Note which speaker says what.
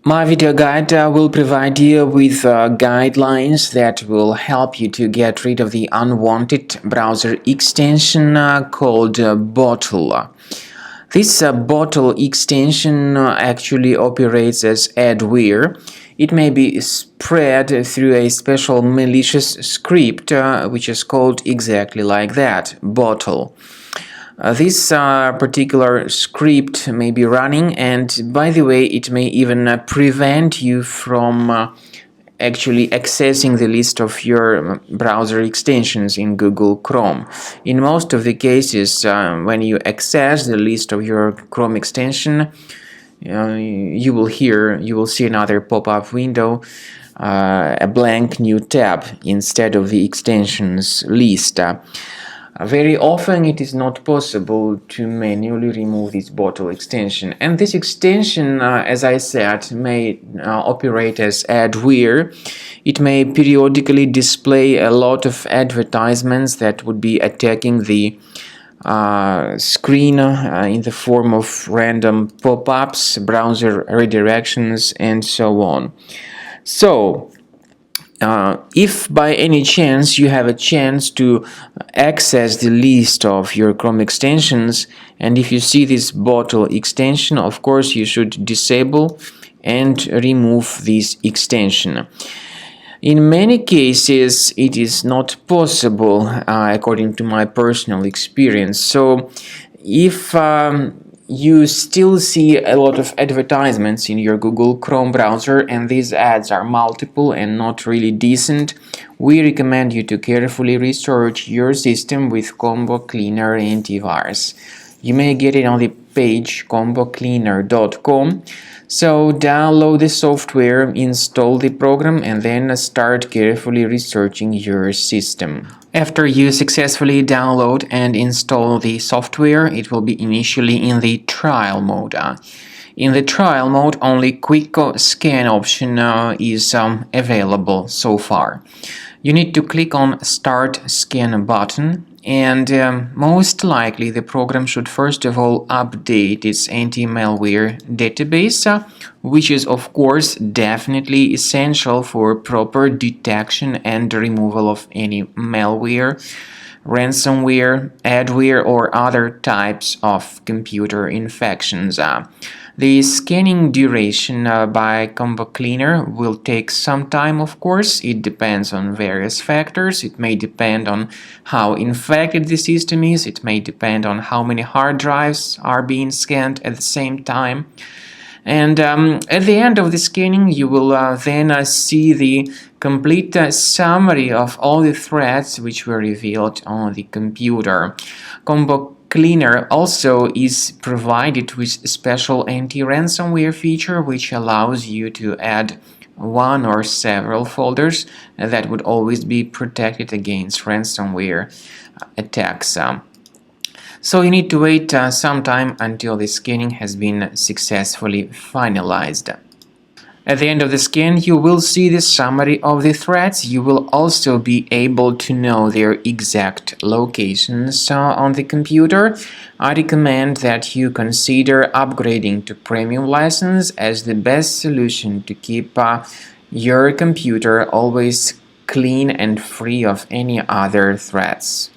Speaker 1: My video guide will provide you with guidelines that will help you to get rid of the unwanted browser extension called Bottle. This Bottle extension actually operates as adware. It may be spread through a special malicious script which is called exactly like that, Bottle. This particular script may be running, and by the way, it may even prevent you from actually accessing the list of your browser extensions in Google Chrome. In most of the cases, when you access the list of your Chrome extension, you will see another pop-up window, a blank new tab instead of the extensions list. Very often it is not possible to manually remove this Bottle extension, and this extension, as I said, may operate as adware. It may periodically display a lot of advertisements that would be attacking the screen in the form of random pop-ups, browser redirections, and so on. So if by any chance you have a chance to access the list of your Chrome extensions, and if you see this Bottle extension, of course you should disable and remove this extension. In many cases, it is not possible, according to my personal experience. So if you still see a lot of advertisements in your Google Chrome browser and these ads are multiple and not really decent, we recommend you to carefully research your system with Combo Cleaner Antivirus. You may get it on the page combocleaner.com. So download the software, install the program, and then start carefully researching your system. After you successfully download and install the software, it will be initially in the trial mode. In the trial mode, only quick scan option is available so far. You need to click on Start Scan button, and most likely the program should first of all update its anti-malware database, which is of course definitely essential for proper detection and removal of any malware, ransomware, adware, or other types of computer infections. The scanning duration by Combo Cleaner will take some time, of course. It depends on various factors. It may depend on how infected the system is. It may depend on how many hard drives are being scanned at the same time. And at the end of the scanning, you will then see the complete summary of all the threats which were revealed on the computer. Combo Cleaner also is provided with a special anti-ransomware feature which allows you to add one or several folders that would always be protected against ransomware attacks. So you need to wait some time until the scanning has been successfully finalized. At the end of the scan, you will see the summary of the threats. You will also be able to know their exact locations on the computer. I recommend that you consider upgrading to premium license as the best solution to keep your computer always clean and free of any other threats.